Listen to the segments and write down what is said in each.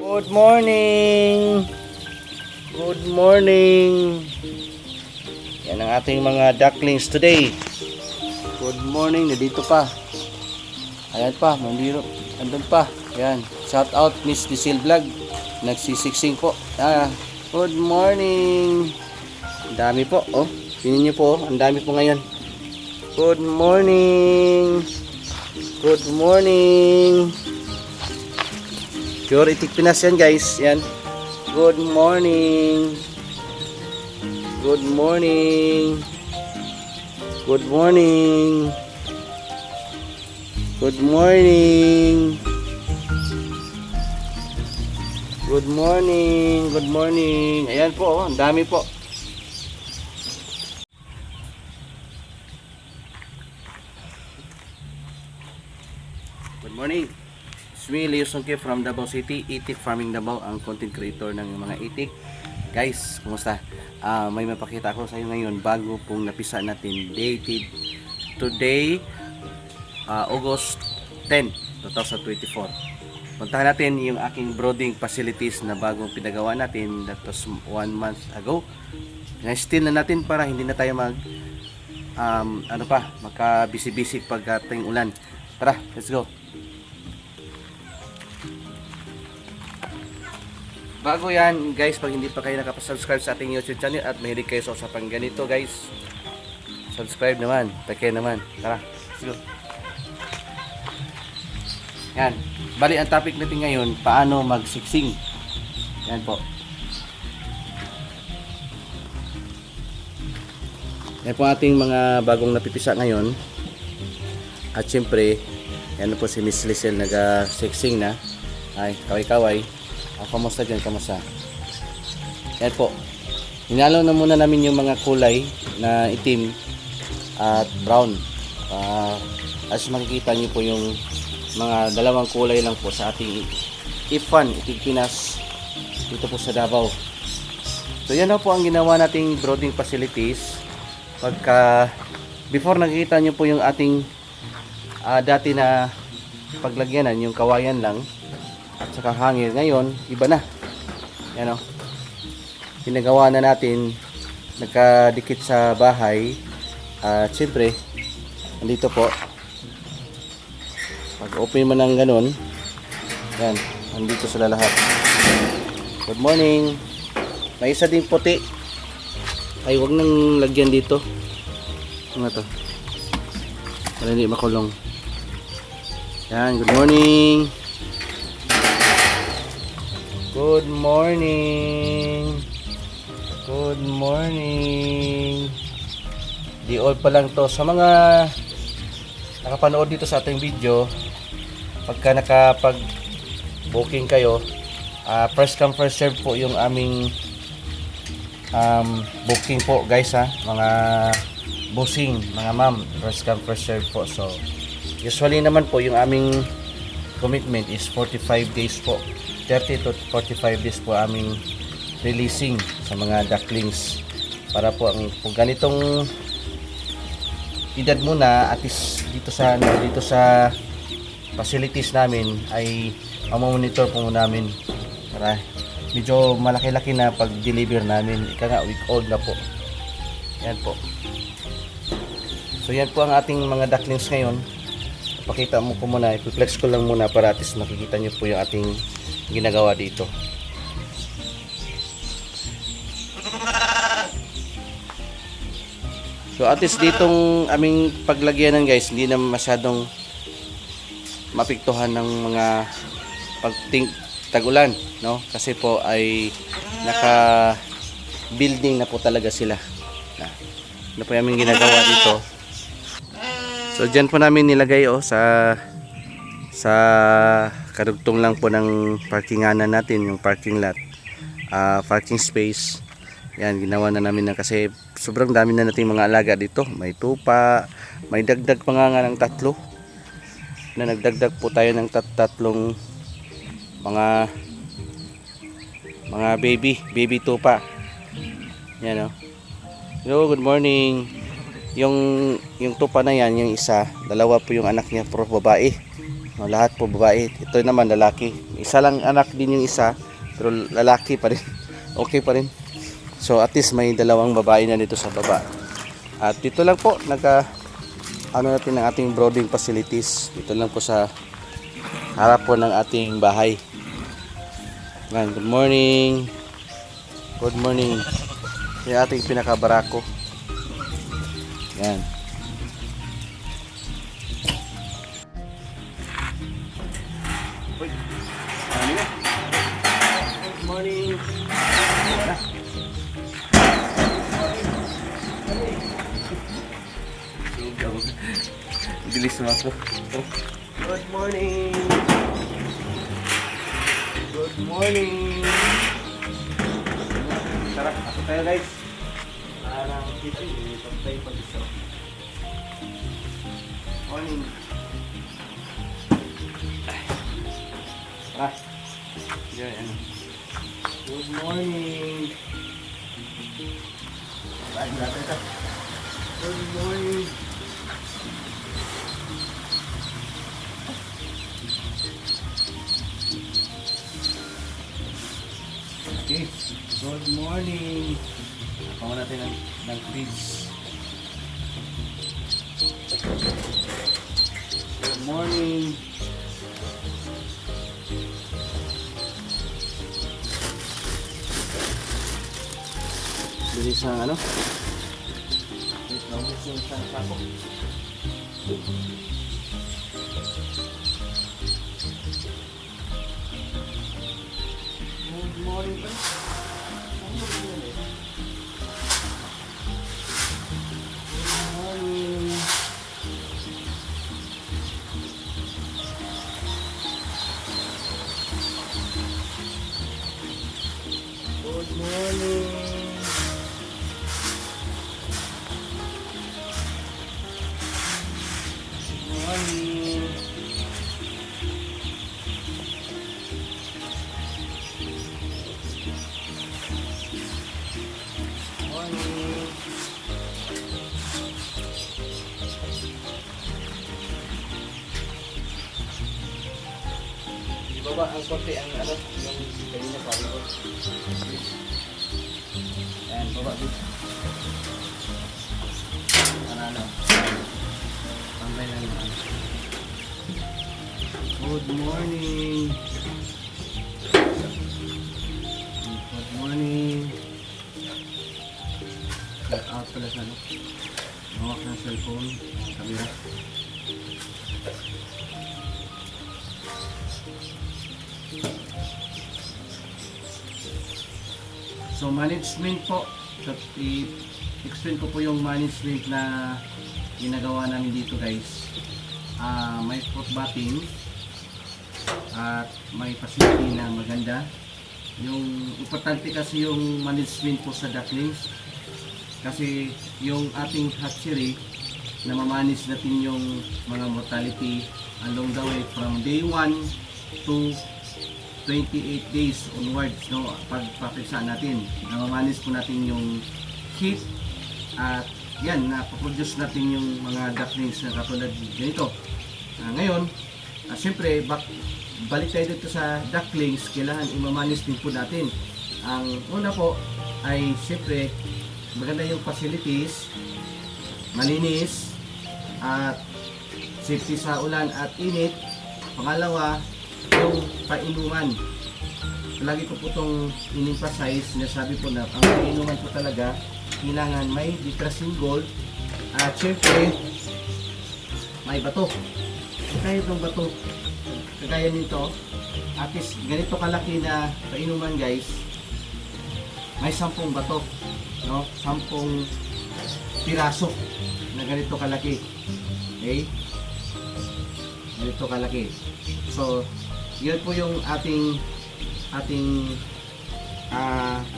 Good morning! Good morning! Yan ang ating mga ducklings today. Good morning, nandito pa. Ayan pa, mandiro. Andun pa. Yan. Shout out Miss Diesel Vlog. Nagsisiksing po. Good morning! Ang dami po. Oh, tingnan niyo po. Ang dami po ngayon. Good morning! Good morning! Pure Itik Pinas yan guys. Yan. Good morning. Good morning. Good morning. Good morning. Good morning. Good morning. Ayan po. Ang dami po. Good morning. It's me, Leo Songke from Davao City, Itik Farming Davao, ang content creator ng mga itik. Guys, kumusta? May mapakita ko sa inyo ngayon bago pong napisa natin dated today, August 10, 2024. Puntahan natin yung aking brooding facilities na bagong pinagawa natin. That was 1 month ago. Na-steal na natin para hindi na tayo makabisi-bisi pagdating ulan. Tara, let's go. Bago yan guys, pag hindi pa kayo nakapasubscribe sa ating YouTube channel at mahilig kayo sa usapang ganito guys, subscribe naman, pake naman. Tara, let's go. Yan, bali ang topic natin ngayon, paano magsiksing. Yan po. Yan po ating mga bagong napipisa ngayon. At syempre, yan po si Miss Lisel nag-siksing na. Ay, kaway-kaway. Kamusta dyan? Kamusta? Yan po. Hinalo na muna namin yung mga kulay na itim at brown. As makikita nyo po yung mga dalawang kulay lang po sa ating Ifan, Itik Pinas dito po sa Davao. So yan po ang ginawa nating brooding facilities. Before nakikita nyo po yung ating dati na paglagyanan, yung kawayan lang at saka hangin. Ngayon iba na. Yan o, pinagawa na natin, nagkadikit sa bahay. At syempre nandito po, pag open mo ng ganun, yan, nandito sila lahat. Good morning. May isa din puti. Ay, wag nang lagyan dito. Ano to, para hindi makulong. Yan, good morning. Good morning. Good morning. Di all pa lang to. Sa mga nakapanood dito sa ating video, pagka nakapag-booking kayo, first come first serve po yung aming booking po guys ha. Mga bossing, mga ma'am, first come first serve po. So usually naman po yung aming commitment is 45 days po. 30 to 45 days po aming releasing sa mga ducklings, para po ang ganitong edad muna at least dito sa facilities namin ay mamonitor po namin para medyo malaki-laki na pag deliver namin. Ika nga, week old na po. Yan po. So yan po ang ating mga ducklings ngayon. Pakita mo ko muna, i-flex ko lang muna para at least makikita nyo po yung ating ginagawa dito. So at least ditong aming paglagyanan guys, hindi na masyadong mapiktuhan ng mga tag-ulan, no? Kasi po ay naka building na po talaga sila. Ano po yung aming ginagawa dito. So dyan po namin nilagay sa karugtong lang po ng parkinganan natin, yung parking lot, parking space. Yan, ginawa na namin kasi sobrang dami na nating mga alaga dito. May tupa, may dagdag pa nga ng 3 na nagdagdag po tayo ng tatlong mga baby tupa. Yan o. Hello, good morning. Yung tupa na yan, yung isa, dalawa po yung anak niya, puro babae. Lahat po babae. Ito naman lalaki. Isa lang anak din yung isa, pero lalaki pa rin. Okay pa rin. So at least may dalawang babae na dito sa baba. At dito lang po ano natin ang ating brooding facilities. Dito lang po sa harap po ng ating bahay. Yan, good morning. Good morning. Yung ating pinakabarako. Yan. Good morning. Bilis mo ako. Good morning. Good morning. Tara, ako tayo guys. Parang dito, ipagtay pa dito. Morning. Ah, yan. Good morning. Good morning. Okay, good morning. Pakawa natin ng feeds. Good morning. Bilis ang bilis na ulit yung isang sako. Good morning pa. Good morning. Good morning. Morning. Morning. Ibaba ang konti ang yung kanina pa rin ko. Ayan, baba dito. Tambay lang naman. Good morning. Good morning. Check out pala sa hawak ng cellphone. Kamera. So management po. So, i-explain ko po yung management na ginagawa namin dito guys. May spot batting at may facility na maganda. Yung importante kasi yung management po sa ducklings, kasi yung ating hatchery na mamanage natin yung mga mortality along the way from day 1 to 28 days onwards, no, pagpapisa natin, na mamanage po natin yung heat at yan, napaproduce natin yung mga ducklings na katulad ganito. Ngayon, siyempre, balik tayo dito sa ducklings, kailangan i-manage din po natin. Ang una po ay siyempre, maganda yung facilities, malinis, at safety sa ulan at init. Pangalawa, yung painuman. Lagi ko po itong in-emphasize, sinasabi po na ang painuman po talaga, kailangan may Ditracin Gold at syempre may bato. Kaya itong bato, kagaya nito, at least ganito kalaki na painuman guys, may 10 bato, no? 10 piraso na ganito kalaki. Okay? Ganito kalaki. So, yun po yung ating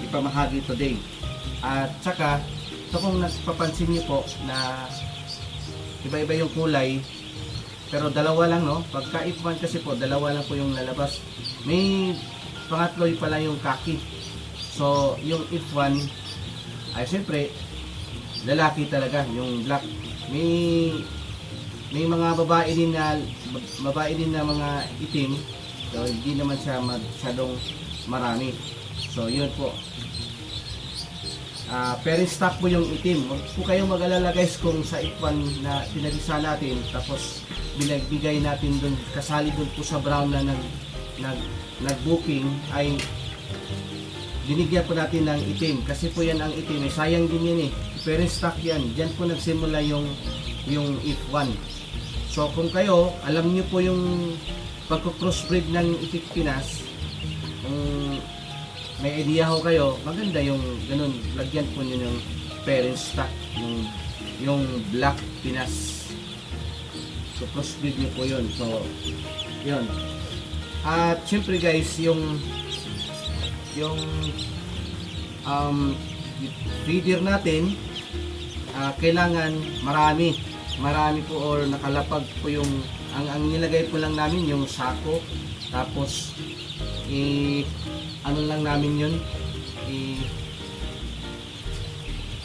ipamahagi today. At saka, ito kung napapansin niyo po na iba-iba yung kulay, pero dalawa lang, no? Pagka F1 kasi po, dalawa lang po yung lalabas. May pangatlo pala yung kaki. So, yung F1 ay siyempre lalaki talaga, yung black. May may mga babae din na mga itim. So, hindi naman siya masyadong marami. So, yun po. Pero stock po yung itim. Huwag po kayong mag-alala guys kung sa ipwan na pinagisa natin tapos binagbigay natin dun, kasali dun po sa brown na nag-booking ay binigyan po natin ng itim kasi po yan ang itim, sayang din yan pero stock yan, dyan po nagsimula yung if 1. So kung kayo, alam niyo po yung pagko-crossbreed ng itik Pinas, kung may idea ho kayo, maganda yung ganun, lagyan po niyo ng parent stock, yung black Pinas. So crossbreed niyo po yun. So yun. At syempre guys, yung feeder natin, kailangan marami po or nakalapag po yung ang nilagay po lang namin yung sako, tapos ano lang namin yun,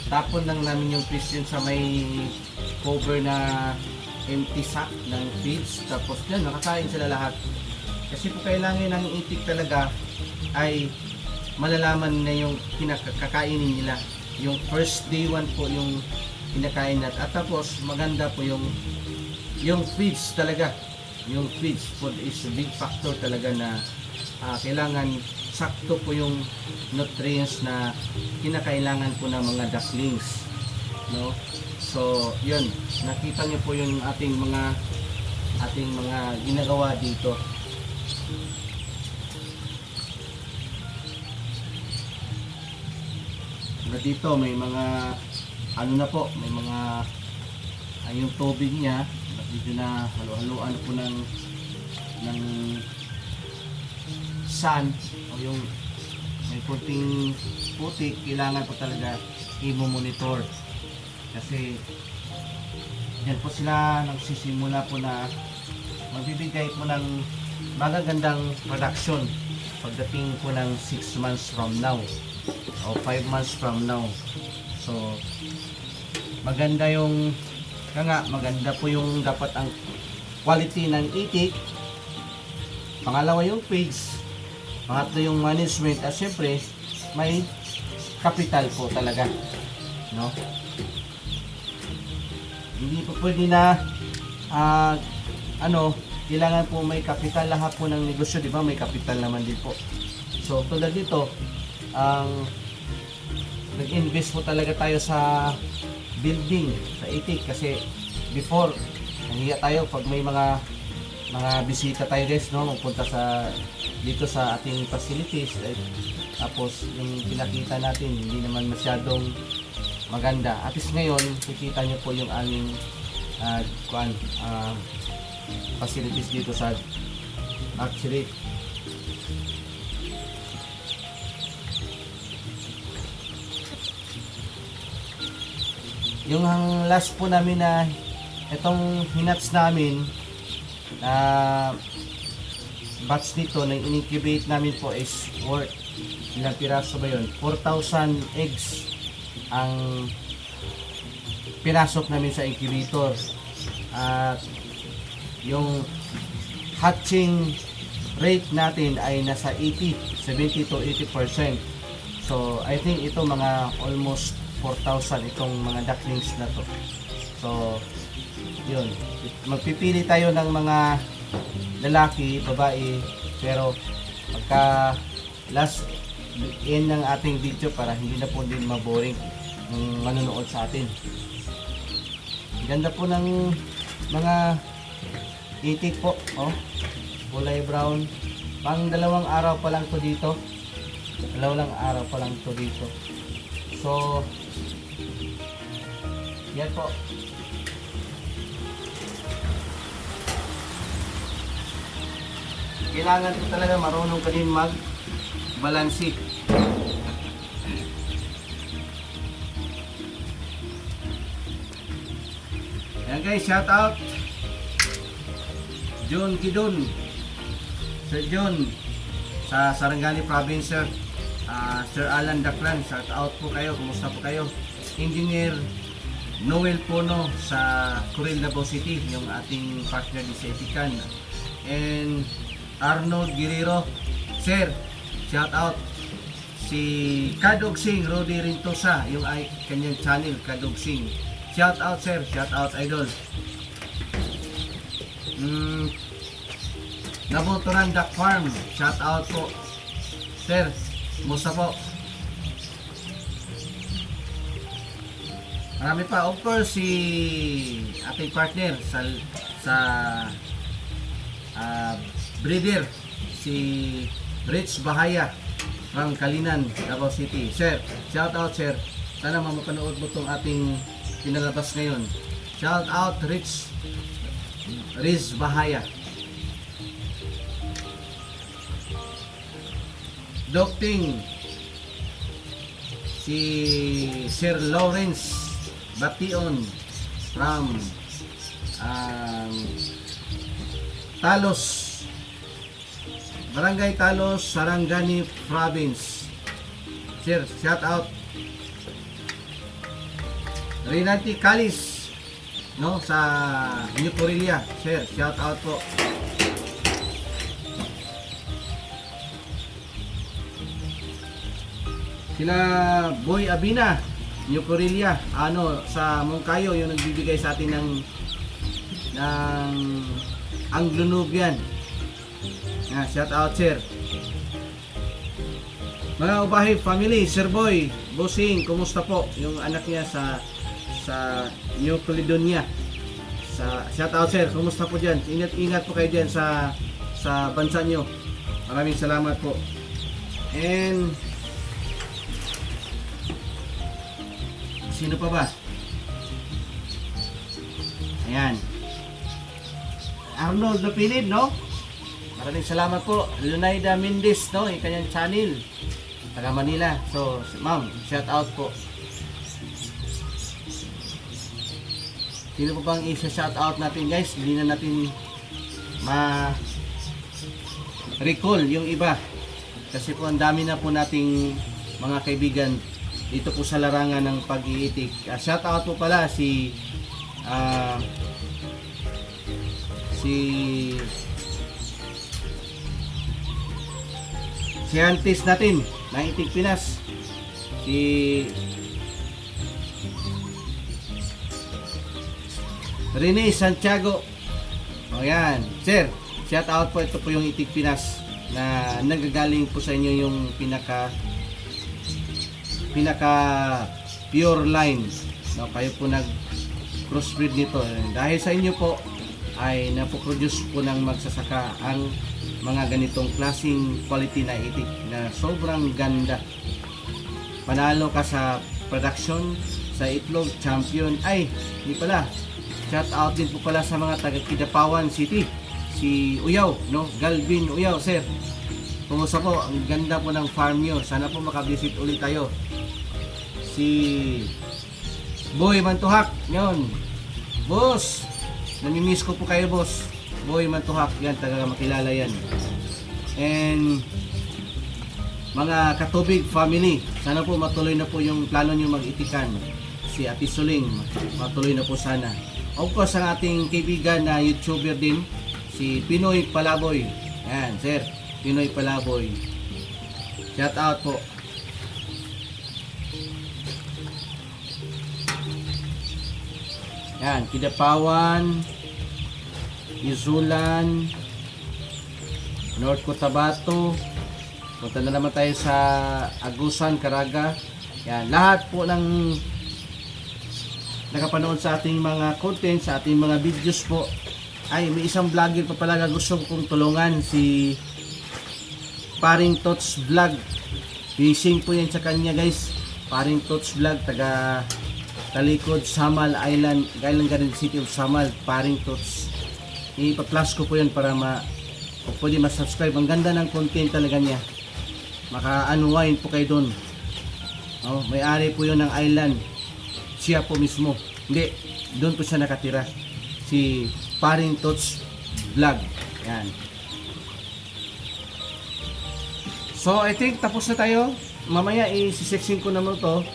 tapon lang namin yung fish yun sa may cover na empty sack ng feeds, tapos yan nakakain sila lahat. Kasi po kailangan ng itik talaga ay malalaman na yung kakainin nila. Yung first day 1 po yung kinakain natin. At tapos maganda po yung feeds talaga. Yung feeds food is a big factor talaga na kailangan sakto po yung nutrients na kinakailangan po ng mga ducklings, no? So yun, nakita niyo po yung ating mga ginagawa dito. Dito may mga ano na po, may mga yung tubig niya dito na halo-haloan po ng sand o yung may puting puti, kailangan po talaga i-monitor kasi yan po sila nagsisimula po na magbibigay po ng magagandang production pagdating po ng 6 months from now o 5 months from now. So maganda maganda po yung dapat ang quality ng itik, pangalawa yung feeds, pangatlo yung management, at syempre may capital po talaga, no? Hindi po pwede na kailangan po may capital lahat po ng negosyo, di ba? May capital naman din po. So tulad dito, nag-invest po talaga tayo sa building, sa itik, kasi before nahiya tayo pag may mga bisita tayo guys, no, magpunta dito sa ating facilities, tapos yung pinakita natin hindi naman masyadong maganda. At least ngayon kikita nyo po yung aming facilities dito sa actually yung last po namin na itong hinats namin na batch nito na in-incubate namin po is worth ilang piraso ba yun? 4,000 eggs ang pinasok namin sa incubator. At yung hatching rate natin ay nasa 70 to 80%. So I think ito mga almost 4,000 itong mga ducklings na to. So yun, magpipili tayo ng mga lalaki, babae, pero pagka last end ng ating video para hindi na po din maboring ng manonood sa atin. Ganda po ng mga itik po, oh, kulay brown. Pang 2 araw pa lang to dito. 2 araw pa lang to dito. So yan po. Kailangan po talaga marunong ka din mag-balansi. Ayan guys, shout out John Kidon, Sir John sa Sarangani Province, Sir. Sir Alan Daklan, shout out po kayo. Kumusta po kayo? Engineer Noel Pono sa Corel Davao City, yung ating partner ni sa Etikan. And Arnold Guerrero, sir, shout out. Si Kadog Singh, Rudy Rintosa, yung kanyang channel, Kadog Singh. Shout out sir, shout out idol. Nabotoran Duck Farm, shout out po. Sir, musta po? Marami pa, of course, si ating partner sa breeder, si Rich Bahaya from Kalinan, Davao City. Sir, shout out sir. Sana mapanood mo itong ating pinalabas ngayon. Shout out Rich Bahaya. Docting, si Sir Lawrence Bation from Talos, Barangay Talos, Sarangani Province. Sir, shout out. Renati Calis, no, sa New Corelia. Sir, shout out po. Sila Boy Abina, New Corelia, sa Moncayo, yung nagbibigay sa atin ng Anglo Nubian. Shout out sir. Mga Ubahay family, Sir Boy, Bossing, kumusta po? Yung anak niya sa New Caledonia. Shout out sir, kumusta po diyan? Ingat po kayo diyan sa bansa niyo. Maraming salamat po. And sino pa ba? Ayan. Arnold Lapilid, no? Maraming salamat po. Lunaida Mendez, no? Yung kanyang channel. Taga Manila. So, ma'am, shout out po. Sino po bang isa-shout out natin, guys? Hindi na natin recall yung iba. Kasi po ang dami na po nating mga kaibigan dito po sa larangan ng pag-iitik. Shout out po pala si scientist natin ng Itik Pinas, si Rene Santiago. O yan, sir, shout out po. Ito po yung Itik Pinas na nagagaling po sa inyo yung pinaka pure line, no? Kayo po nag crossbreed nito. Dahil sa inyo po ay napoproduce po ng magsasaka ang mga ganitong klaseng quality na itik na sobrang ganda. Panalo ka sa production, sa itlog, champion. Ay, hindi pala. Shout out din po pala sa mga taga Kidapawan City, si Uyaw, no? Galvin Uyaw, sir. Kumusta po? Ang ganda po ng farm nyo. Sana po makabisit ulit tayo. Si Boy Mantuhak, yun. Boss, namimiss ko po kayo, boss. Boy Mantuhak, yan, taga makilala yan. And mga Katubig family, sana po matuloy na po yung plano nyo mag-itikan. Si Ate Suling, matuloy na po sana. Of course, ang ating kaibigan na YouTuber din, si Pinoy Palaboy. Yan, sir, Pinoy Palaboy. Shout out po. Yan, Kidapawan, Izulan, North Cotabato. Punta na naman tayo sa Agusan, Caraga. Yan, lahat po ng nakapanood sa ating mga content, sa ating mga videos po. Ay, may isang vlogger pa pala na gusto kong tulungan, si Paring Tots Vlog. Fishing po yan sa kanya, guys. Paring Tots Vlog, taga Talikod, Samal Island, Gailang Garden City of Samal, Paring Tots. Ipa-plus ko po yan para pwede ma-subscribe. Ang ganda ng content talaga niya. Maka-unwind po kayo doon. Oh, may-ari po yun ng island. Siya po mismo. Hindi, doon po siya nakatira. Si Paring Tots Vlog. Yan. So, I think tapos na tayo. Mamaya i-section ko naman to.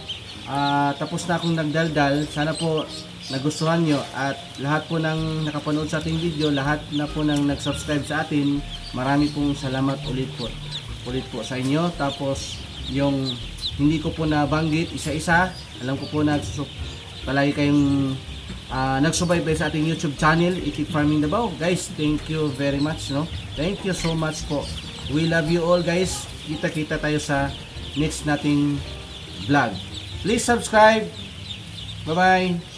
tapos na akong nagdaldal. Sana po nagustuhan nyo at lahat po ng nakapanood sa ating video, lahat na po ng nag-subscribe sa atin, marami pong salamat ulit po sa inyo. Tapos yung hindi ko po nabanggit isa-isa, alam ko po na palagi kayong nagsubaybay sa ating YouTube channel, Itik Farming Davao. Guys, thank you very much, no? Thank you so much po. We love you all, guys. Kita-kita tayo sa next nating vlog. Please subscribe. Bye-bye.